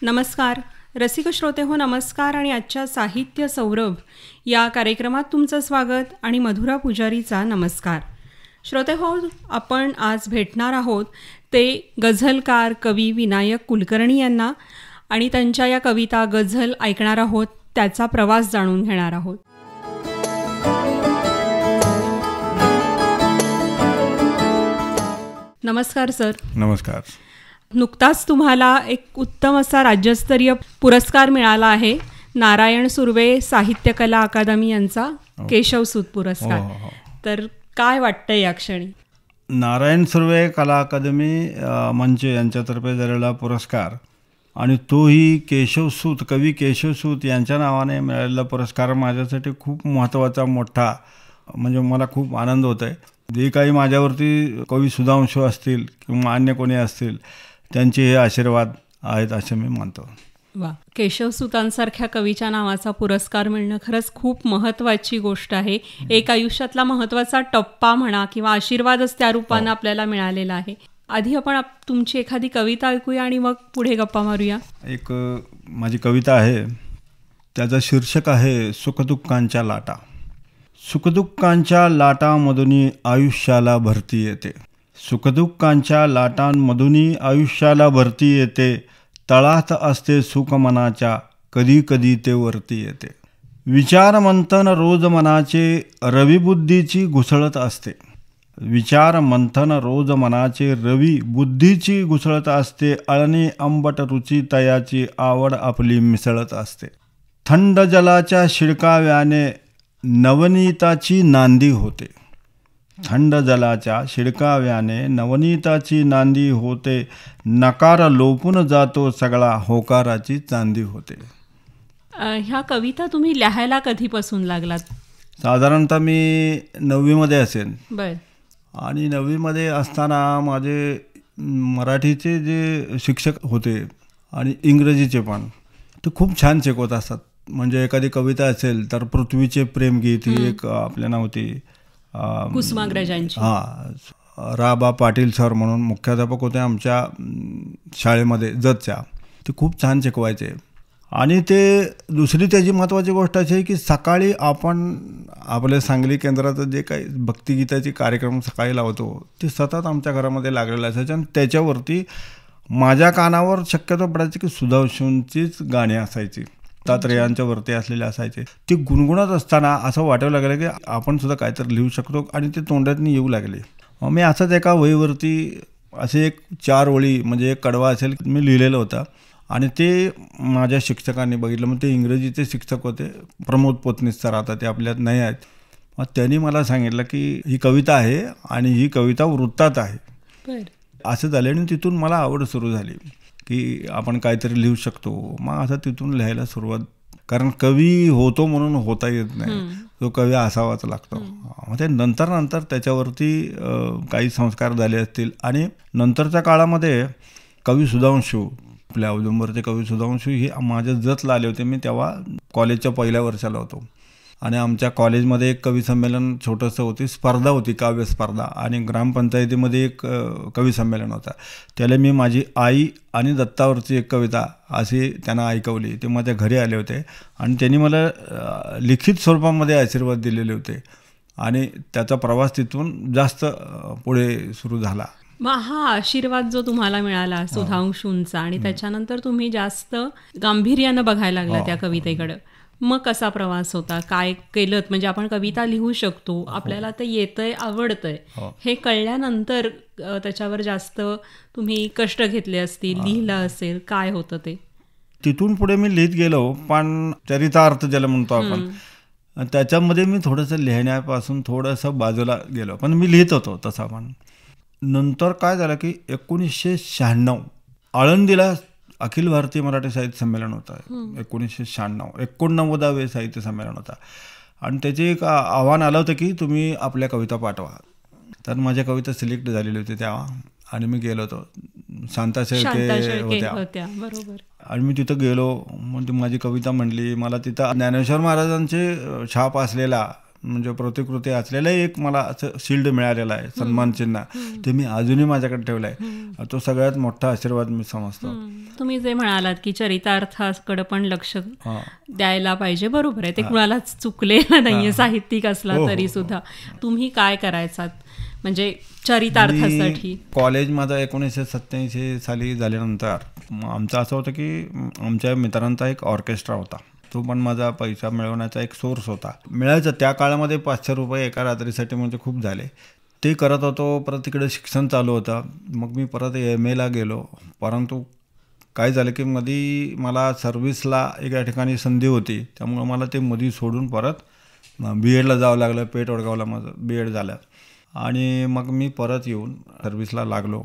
नमस्कार रसिक श्रोते हो, नमस्कार. आणि आजच्या साहित्य सौरभ या कार्यक्रमात तुमचं स्वागत आणि मधुरा पुजारीचा नमस्कार. श्रोते हो, आपण आज भेटणार आहोत ते गझलकार कवी विनायक कुलकर्णी यांना आणि त्यांच्या या कविता गझल ऐकणार आहोत, त्याचा प्रवास जाणून घेणार आहोत. नमस्कार सर. नमस्कार. नुकताच तुम्हाला एक उत्तम असा राज्यस्तरीय पुरस्कार मिळाला आहे, नारायण सुर्वे साहित्य कला अकादमी यांचा केशवसूत पुरस्कार. तर काय वाटतं या क्षणी? नारायण सुर्वे कला अकादमी मंच यांच्यातर्फे झालेला पुरस्कार आणि तोही केशवसूत, कवी केशवसूत यांच्या नावाने मिळालेला पुरस्कार माझ्यासाठी खूप महत्त्वाचा, मोठा, म्हणजे मला खूप आनंद होत आहे. जे काही माझ्यावरती कवी सुधांशू असतील किंवा अन्य कोणी असतील त्यांचे हे आशीर्वाद आहेत असे मी मानतो. वा, केशवसूतांसारख्या कवीच्या नावाचा पुरस्कार मिळणं खरंच खूप महत्त्वाची गोष्ट आहे. एक आयुष्यातला महत्त्वाचा टप्पा म्हणा किंवा आशीर्वादच त्या रूपानं आपल्याला मिळालेला आहे. आधी आपण तुमची एखादी कविता ऐकूया आणि मग पुढे गप्पा मारूया. एक माझी कविता आहे, त्याचं शीर्षक आहे सुखदुःखांच्या लाटा. सुखदुःखांच्या लाटांमधून आयुष्याला भरती येते. सुखदुःखांच्या लाटांमधून आयुष्याला भरती येते. तळात असते सुख मनाच्या, कधी कधी ते वरती येते. विचार मंथन रोज मनाचे, रवी बुद्धीची घुसळत असते. विचार मंथन रोज मनाचे, रवी बुद्धीची घुसळत असते. अळणी आंबट रुची तयाची, आवड आपली मिसळत असते. थंड जलाच्या शिडकाव्याने नवनीताची नांदी होते. थंड जलाच्या शिडकाव्याने नवनीताची नांदी होते. नकार लोपून जातो सगळा, होकाराची चांदी होते. ह्या कविता तुम्ही लिहायला कधीपासून लागलात? साधारणतः मी 9वीमध्ये असेन. बर. आणि 9वीमध्ये असताना माझे मराठीचे जे शिक्षक होते आणि इंग्रजीचे पण, ते खूप छान शिकवत असतात. म्हणजे एखादी कविता असेल तर पृथ्वीचे प्रेमगीत ही एक आपल्याला होती, कुसुमाग्रजांची. राबा पाटील सर म्हणून मुख्याध्यापक होते आमच्या शाळेमध्ये जतच्या. ते खूप छान शिकवायचे. आणि ते दुसरी त्याची महत्त्वाची गोष्ट अशी आहे की सकाळी आपण आपल्या सांगली केंद्राचं जे काही भक्तिगीताचे कार्यक्रम सकाळी लावतो ते सतत आमच्या घरामध्ये लागलेलं असायचे. आणि त्याच्यावरती माझ्या कानावर शक्यतो पडायची की सुधांशूंचीच गाणी असायची, तात्रेयांच्या वरती असलेले असायचे. ते गुणगुणत असताना असं वाटावं लागलं की आपण सुद्धा काहीतरी लिहू शकतो आणि ते तोंडातून येऊ लागले. मी असंच एका वहीवरती असे एक 4 ओळी, म्हणजे एक कडवा असेल, मी लिहिलेलं होतं. आणि ते माझ्या शिक्षकांनी बघितलं. मग ते इंग्रजीचे शिक्षक होते, प्रमोद पोतनीस सर, आता ते आपल्यात नाही आहेत. मग त्यांनी मला सांगितलं की ही कविता आहे आणि ही कविता वृत्तात आहे. असं झालं आणि तिथून मला आवड सुरू झाली की आपण काहीतरी लिहू शकतो. मग असं तिथून लिहायला सुरुवात, कारण कवी होतो म्हणून होता येत नाही, तो कवी असावाच लागतो. मग ते नंतर त्याच्यावरती काही संस्कार झाले असतील. आणि नंतरच्या काळामध्ये कवी सुधांशू, आपल्या औदुंबरचे कवी सुधांशू हे माझ्या जतला आले होते. मी तेव्हा कॉलेजच्या पहिल्या वर्षाला होतो आणि आमच्या कॉलेजमध्ये एक कवी संमेलन छोटंसं होती, स्पर्धा होती, काव्य स्पर्धा. आणि ग्रामपंचायतीमध्ये एक कवी संमेलन होता. त्याला मी माझी आई आणि दत्तावरची एक कविता अशी त्यांना ऐकवली. ते माझ्या घरी आले होते आणि त्यांनी मला लिखित स्वरूपामध्ये आशीर्वाद दिलेले होते. आणि त्याचा प्रवास तिथून जास्त पुढे सुरू झाला. मग हा आशीर्वाद जो तुम्हाला मिळाला सुधांशूंचा आणि त्याच्यानंतर तुम्ही जास्त गांभीर्यानं बघायला लागला त्या कवितेकडं, मग कसा प्रवास होता? काय केलं? म्हणजे आपण कविता लिहू शकतो, आपल्याला ते येतंय, आवडतंय, हे कळल्यानंतर त्याच्यावर जास्त तुम्ही कष्ट घेतले असतील, लिहिलं असेल, काय होतं ते? तिथून पुढे मी लिहित गेलो, पण चरितार्थ ज्याला म्हणतो आपण, त्याच्यामध्ये मी थोडंसं लिहिण्यापासून थोडंसं बाजूला गेलो, पण मी लिहित होतो तसा. पण नंतर काय झालं की 1996 आळंदीला अखिल भारतीय मराठी साहित्य संमेलन होतं. 1996 साहित्य संमेलन होता. आणि त्याचे एक आव्हान आलं होतं की तुम्ही आपल्या कविता पाठवा. तर माझ्या कविता सिलेक्ट झालेली होती तेव्हा आणि मी गेलो होतो. शांता शेळके होत्या. बरोबर. आणि मी तिथं गेलो. मग माझी कविता म्हणली. मला तिथं ज्ञानेश्वर महाराजांचे छाप असलेला म्हणजे प्रतिकृती असलेलं एक मला असं शिल्ड मिळालेला आहे, सन्मान चिन्ह, ते मी अजूनही माझ्याकडे ठेवलं आहे. तो सगळ्यात मोठा आशीर्वाद मी समजतो. तुम्ही जे म्हणालात की चरितार्थाकडे पण लक्ष द्यायला पाहिजे, बरोबर आहे, ते कुणालाच चुकलेलं नाहीये साहित्यिक असला तरी सुद्धा. तुम्ही काय करायचात म्हणजे चरितार्थासाठी? कॉलेज माझा 1987 साली झाल्यानंतर आमचं असं होतं की आमच्या मित्रांचा एक ऑर्केस्ट्रा होता. तो पण माझा पैसा मिळवण्याचा एक सोर्स होता. मिळायचं त्या काळामध्ये 500 रुपये एका रात्रीसाठी म्हणजे खूप झाले. ते करत होतो. परत तिकडे शिक्षण चालू होतं. मग मी परत MA गेलो. परंतु काय झालं की मध्ये मला सर्व्हिसला एका ठिकाणी संधी होती, त्यामुळं मला ते मध्ये सोडून परत BEdला जावं लागलं. पेठ वडगावला माझं BEd झालं आणि मग मी परत येऊन सर्व्हिसला लागलो.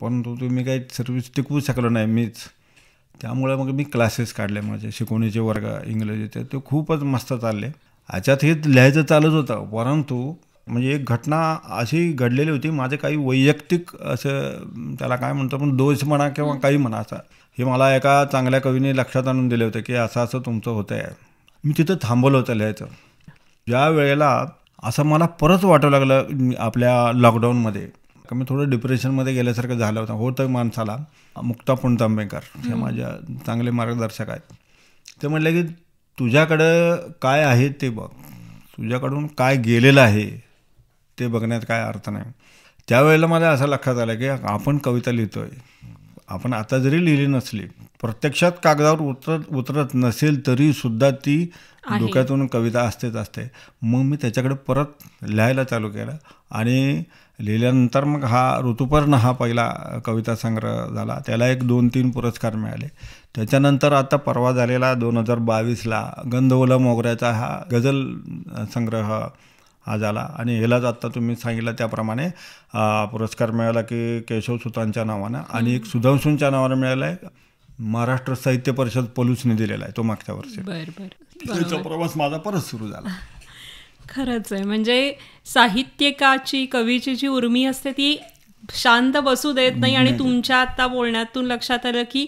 परंतु मी काही सर्व्हिस टिकवू शकलो नाही मीच. त्यामुळे मग मी क्लासेस काढले, माझे शिकवणीचे वर्ग इंग्रजीचे, ते खूपच मस्त चालले. ह्याच्यात हे लिहायचं चालूच होतं. परंतु म्हणजे एक घटना अशी घडलेली होती, माझे काही वैयक्तिक असं त्याला काय म्हणतो आपण दोष म्हणा किंवा काही म्हणा, असं हे मला एका चांगल्या कवीने लक्षात आणून दिले होते की असं असं तुमचं होतं आहे. मी तिथं थांबवलं होतं लिहायचं. ज्या वेळेला असं मला परत वाटू लागलं आपल्या लॉकडाऊनमध्ये, मी थोडं डिप्रेशनमध्ये गेल्यासारखं झालं होतं माणसाला. मुक्ता पुणतांबेकर हे माझ्या चांगले मार्गदर्शक आहेत. ते म्हटले की तुझ्याकडं काय आहे ते बघ, तुझ्याकडून काय गेलेलं आहे ते बघण्यात काय अर्थ नाही. त्यावेळेला मला असं लक्षात आलं की आपण कविता लिहितोय, आपण आता जरी लिहिली नसली, प्रत्यक्षात कागदावर उतरत नसेल तरी सुद्धा ती डोक्यातून कविता असतेच असते. मग मी त्याच्याकडे परत लिहायला चालू केलं आणि लिहिल्यानंतर मग ऋतुपर्ण हा पहिला कविता संग्रह झाला. त्याला 1-2-3 पुरस्कार मिळाले. त्याच्यानंतर आता परवा झालेला 2022ला गंधवला मोगऱ्याचा हा गझल संग्रह हा झाला आणि ह्यालाच आत्ता तुम्ही सांगितलं त्याप्रमाणे पुरस्कार मिळाला की केशवसुतांच्या नावानं, आणि एक सुधांशूंच्या नावानं मिळाला आहे. महाराष्ट्र साहित्य परिषद पलूसने दिलेला आहे तो मागच्या वर्षी. त्याचा प्रवास माझा परत सुरू झाला. खरंच आहे, म्हणजे साहित्यिकाची, कवीची जी उर्मी असते ती शांत बसू देत नाही. आणि तुमच्या आता बोलण्यातून लक्षात आलं की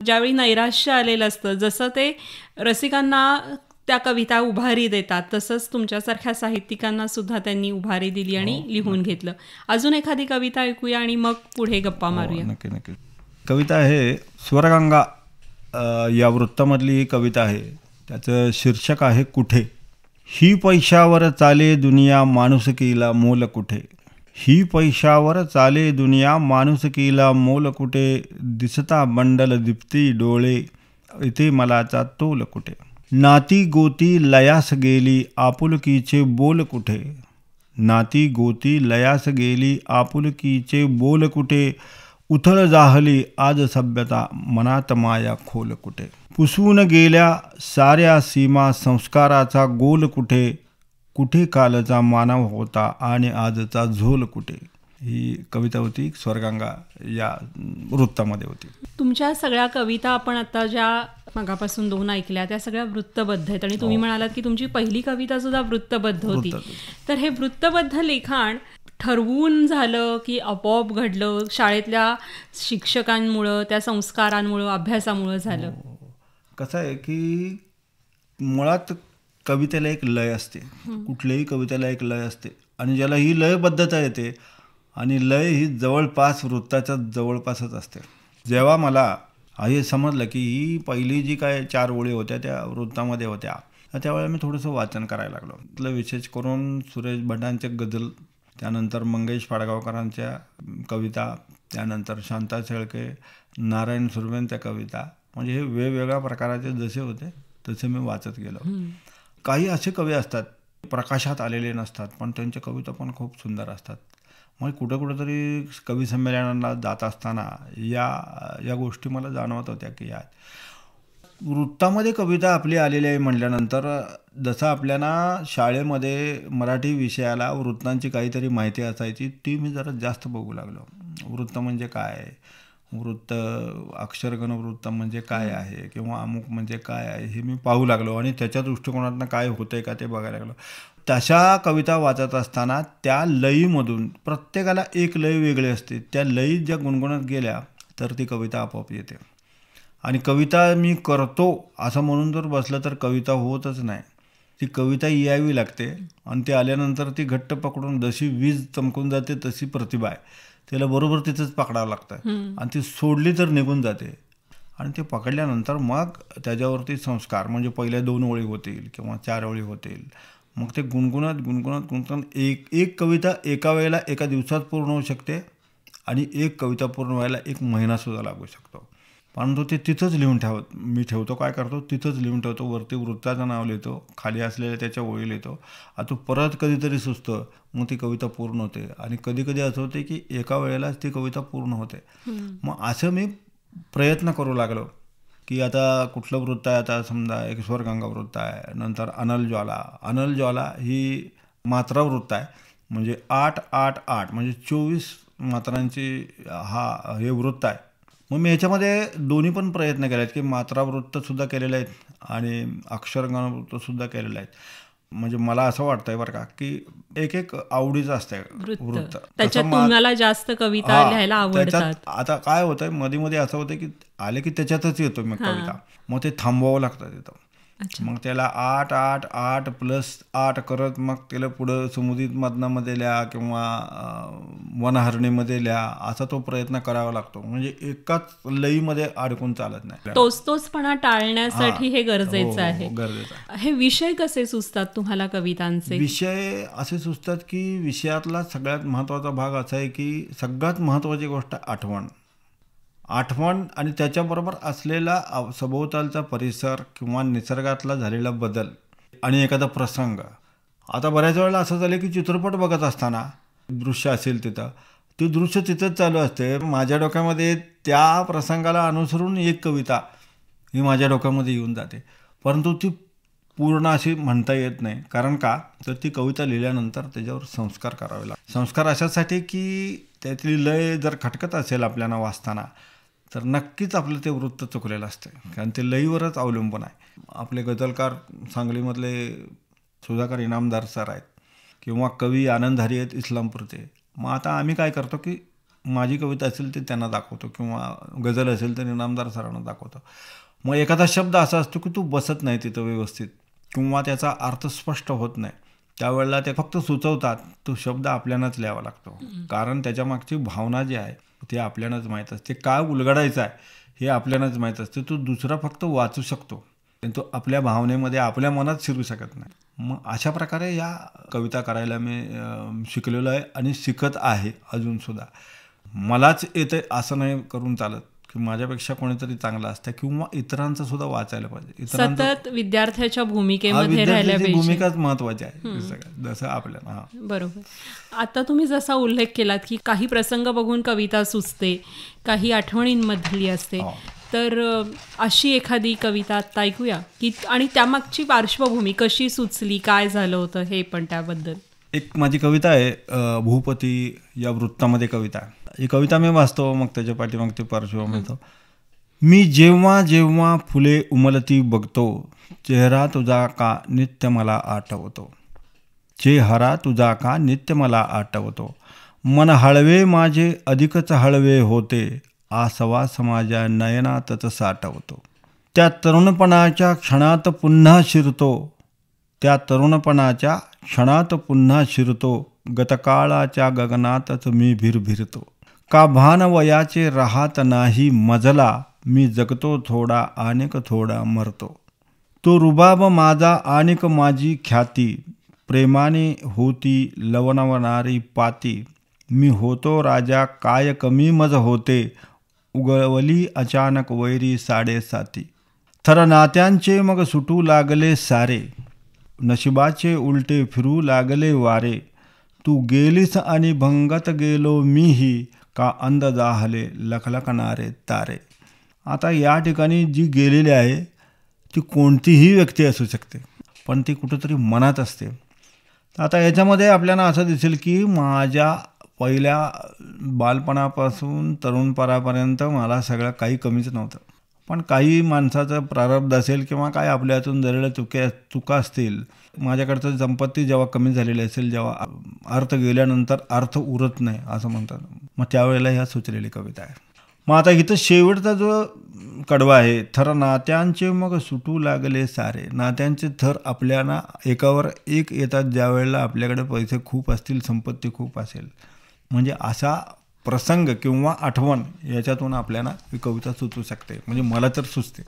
ज्यावेळी नैराश्य आलेलं असतं, जसं ते रसिकांना त्या कविता उभारी देतात, तसंच तुमच्यासारख्या साहित्यिकांना सुद्धा त्यांनी उभारी दिली आणि लिहून घेतलं. अजून एखादी कविता ऐकूया आणि मग पुढे गप्पा मारूया. नक्की नक्की. कविता आहे स्वरगंगा या वृत्तामधली ही कविता आहे. त्याचं शीर्षक आहे कुठे. ही पैशावर चाले दुनिया माणुसकीला मोल कुठे. ही पैशावर चाले दुनिया माणुसकीला मोल कुठे. दिसता बंडल दिप्ती डोळे इथे मलाचा तोल कुठे. नाती गोती लयास गेली आपुलकीचे बोल कुठे. नाती गोती लयास गेली आपुलकीचे बोल कुठे. उथळ जाहली आज सभ्यता मनात माया खोल कुठे. पुसून गेल्या साऱ्या सीमा संस्काराचा गोल कुठे. कुठे कालचा मानव होता आणि आजचा झोल कुठे. ही कविता होती, स्वरगंगा या वृत्तामध्ये होती. तुमच्या सगळ्या कविता आपण आता ज्या मगापासून 2 ऐकल्या त्या सगळ्या वृत्तबद्ध आहेत आणि तुम्ही म्हणालात की तुमची पहिली कविता सुद्धा वृत्तबद्ध होती. तर हे वृत्तबद्ध लिखाण ठरवून झालं की आपोआप घडलं, शाळेतल्या शिक्षकांमुळं, त्या संस्कारांमुळं, अभ्यासामुळं झालं? कसं आहे की मुळात कवितेला एक लय असते, कुठल्याही कवितेला एक लय असते आणि ज्याला ही लयबद्धता येते आणि लय ही जवळपास वृत्ताच्या जवळपासच असते. जेव्हा मला हे समजलं की ही पहिली जी काय 4 ओळी होत्या त्या वृत्तामध्ये होत्या, त्यावेळेला मी थोडंसं वाचन करायला लागलो. त्यातलं विशेष करून सुरेश भटांचे गझल, त्यानंतर मंगेश पाडगावकरांच्या कविता, त्यानंतर शांता शेळके, नारायण सुर्वेंच्या कविता, म्हणजे हे वेगवेगळ्या प्रकाराचे जसे होते तसे मी वाचत गेलो. काही असे कवी असतात प्रकाशात आलेले नसतात पण त्यांच्या कविता पण खूप सुंदर असतात. मग कुठंतरी कवी संमेलनाला जात असताना या गोष्टी मला जाणवत होत्या की या वृत्तामध्ये कविता आपली आलेली आहे म्हटल्यानंतर, जसं आपल्याला शाळेमध्ये मराठी विषयाला वृत्तांची काहीतरी माहिती असायची ती मी जरा जास्त बघू लागलो. वृत्त म्हणजे काय, वृत्त अक्षरगण वृत्त म्हणजे काय आहे किंवा अमुक म्हणजे काय आहे हे मी पाहू लागलो आणि त्याच्या दृष्टिकोनातनं काय होतंय का ते बघायला लागलो. तशा कविता वाचत असताना त्या लयीमधून प्रत्येकाला एक लय वेगळी असते, त्या लयीत ज्या गुणगुणत गेल्या तर ती कविता आपोआप येते. आणि कविता मी करतो असं म्हणून जर बसलं तर कविता होतच नाही. ती कविता यावी लागते आणि ती आल्यानंतर ती घट्ट पकडून जशी वीज चमकून जाते तशी प्रतिभा आहे, त्याला बरोबर तिथंच पकडावं लागतं आणि ती सोडली तर निघून जाते. आणि ते पकडल्यानंतर मग त्याच्यावरती संस्कार, म्हणजे पहिल्या 2 ओळी होतील किंवा 4 ओळी होतील, मग ते गुणगुणत एक कविता एका वेळेला एका दिवसात पूर्ण होऊ शकते आणि एक कविता पूर्ण व्हायला 1 महिनासुद्धा लागू शकतो. परंतु ते तिथंच लिहून मी ठेवतो, काय करतो तिथंच लिहून ठेवतो. वरती वृत्ताचं नाव लिहितो, खाली असलेल्या त्याच्या ओळी लिहितो. आता परत कधीतरी सुचतं, मग ती कविता पूर्ण होते. आणि कधी कधी असं होते की एका वेळेलाच ती कविता पूर्ण होते. मग असं मी प्रयत्न करू लागलो की आता कुठलं वृत्त आहे, आता समजा एक स्वर्गंगा वृत्त आहे, नंतर अनल ज्वाला ही मात्रा वृत्त आहे, म्हणजे 8-8-8 म्हणजे 24 मात्रांची हे वृत्त आहे. मग मी ह्याच्यामध्ये दोन्ही पण प्रयत्न केले आहेत की मात्रा वृत्तसुद्धा केलेले आहेत आणि अक्षरगण वृत्तसुद्धा केलेले आहेत. म्हणजे मला असं वाटतंय बरं का की एक आवडीचं असतंय वृत्त, त्याच्यात तुम्हाला जास्त कविता लिहायला आवडतात. आता काय होतंय, मध्ये असं होतं की आले की त्याच्यातच येतो मी कविता, मग ते थांबवावं लागतं तिथं. मग त्याला 8-8-8 प्लस 8 करत मग त्याला पुढं समुदित मदनामध्ये लिहा किंवा वनहरणीमध्ये लिहा, असा तो प्रयत्न करावा लागतो. म्हणजे एकाच लईमध्ये अडकून चालत नाही. तोचपणा टाळण्यासाठी हे गरजेचं आहे. गरजेचं. हे विषय कसे सुचतात तुम्हाला कवितांचे? विषय असे सुचतात की विषयातला सगळ्यात महत्त्वाचा भाग असा आहे की सगळ्यात महत्त्वाची गोष्ट आठवण आणि त्याच्याबरोबर असलेला सभोवतालचा परिसर किंवा निसर्गातला झालेला बदल आणि एखादा प्रसंग. आता बऱ्याच वेळेला असं झालं की चित्रपट बघत असताना दृश्य असेल तिथं, ते दृश्य तिथंच चालू असते. माझ्या डोक्यामध्ये त्या प्रसंगाला अनुसरून एक कविता ही माझ्या डोक्यामध्ये येऊन जाते, परंतु ती पूर्ण अशी म्हणता येत नाही. कारण का, तर ती कविता लिहिल्यानंतर त्याच्यावर संस्कार करावे लागतात. संस्कार अशासाठी की त्यातली लय जर खटकत असेल आपल्याला वाचताना, तर नक्कीच आपलं ते वृत्त चुकलेलं असतं, कारण ते लईवरच अवलंबून आहे. आपले गझलकार सांगलीमधले सुधाकर इनामदार सर आहेत किंवा कवी आनंदधारी आहेत इस्लामपूरचे. मग आता आम्ही काय करतो की माझी कविता असेल ते त्यांना दाखवतो किंवा गझल असेल तर इनामदार सरांना दाखवतो. मग एखादा शब्द असा असतो की तो बसत नाही तिथं व्यवस्थित किंवा त्याचा अर्थ स्पष्ट होत नाही, त्यावेळेला ते फक्त सुचवतात. तो शब्द आपल्यालाच लिहावा लागतो, कारण त्याच्यामागची भावना जी आहे ते आपल्यालाच माहीत असते. काय उलगडायचं आहे हे आपल्यालाच माहीत असते. तो दुसरा फक्त वाचू शकतो, पण तो आपल्या भावनेमध्ये आपल्या मनात शिरू शकत नाही. मग अशा प्रकारे या कविता करायला मी शिकलेलो आहे आणि शिकत आहे अजूनसुद्धा. मलाच येते असं नाही करून चालत की माझ्यापेक्षा कोणीतरी चांगलं असतं किंवा इतरांचं सुद्धा वाचायला पाहिजे. सतत विद्यार्थ्याच्या भूमिकेमध्ये राहायला पाहिजे. भूमिकाच महत्वाची आहे जसं आपल्याला. बरोबर. आता तुम्ही जसा उल्लेख केलात की काही प्रसंग बघून कविता सुचते, काही आठवणींमधली असते, तर अशी एखादी कविता आता ऐकूया की, आणि त्यामागची पार्श्वभूमी कशी सुचली, काय झालं होतं हे पण त्याबद्दल. एक माझी कविता आहे भूपती या वृत्तामध्ये कविता आहे. ही कविता मी वाचतो, मग त्याच्या पाठीमाग ते पार्श्वभूमी येतो. मी जेव्हा जेव्हा फुले उमलती बघतो, चेहरा तुझा का नित्य मला आठवतो. चेहरा तुझा का नित्य मला आठवतो. मन हळवे माझे अधिकच हळवे होते, आसवास माझ्या नयनातच साठवतो. त्या तरुणपणाच्या क्षणात पुन्हा शिरतो, त्या तरुणपणाच्या क्षणात पुन्हा शिरतो. गतकाळाच्या गगनातच मी भिरभिरतो. का भान वयाचे राहत नाही मजला, मी जगतो थोडा आणिक थोडा मरतो. तो रुबाब माझा आणिक माझी ख्याती, प्रेमाने होती लवणवणारी पाती. मी होतो राजा काय कमी मज होते, उगवली अचानक वैरी साडेसाती. थर नात्यांचे मग सुटू लागले सारे, नशिबाचे उलटे फिरू लागले वारे. तू गेलीस आणि भंगत गेलो मीही, का अंध जाहले लखलखणारे तारे. आता या ठिकाणी जी गेलेली आहे ती कोणतीही व्यक्ती असू शकते, पण ती कुठंतरी मनात असते. आता याच्यामध्ये आपल्याला असं दिसेल की माझ्या पहिल्या बालपणापासून तरुणपणापर्यंत मला सगळं काही कमीच नव्हतं, पण काही माणसाचं प्रारब्ध असेल किंवा काय आपल्या हातून झालेल्या चुका असतील. माझ्याकडचं संपत्ती जेव्हा कमी झालेली असेल, जेव्हा अर्थ गेल्यानंतर अर्थ उरत नाही असं म्हणतात, मग त्यावेळेला ह्या सुचलेली कविता आहे. मग आता इथं शेवटचा जो कडवा आहे, थर नात्यांचे मग सुटू लागले सारे. नात्यांचे थर आपल्याला एकावर एक येतात ज्या वेळेला आपल्याकडे पैसे खूप असतील, संपत्ती खूप असेल. म्हणजे असा प्रसंग किंवा आठवण याच्यातून आपल्याला ही कविता सुचू शकते. म्हणजे मला तर सुचते.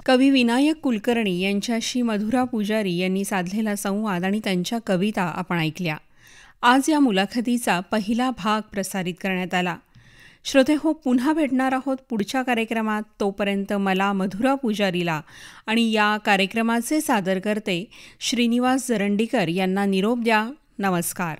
कवी विनायक कुलकर्णी यांच्याशी मधुरा पुजारी यांनी साधलेला संवाद आणि त्यांच्या कविता आपण ऐकल्या. आज या मुलाखतीचा पहिला भाग प्रसारित करण्यात आला. श्रोतेहो, पुन्हा भेटणार आहोत पुढच्या कार्यक्रमात. तोपर्यंत मला, मधुरा पुजारीला आणि या कार्यक्रमाचे सादरकर्ते श्रीनिवास जरंडीकर यांना निरोप द्या. नमस्कार.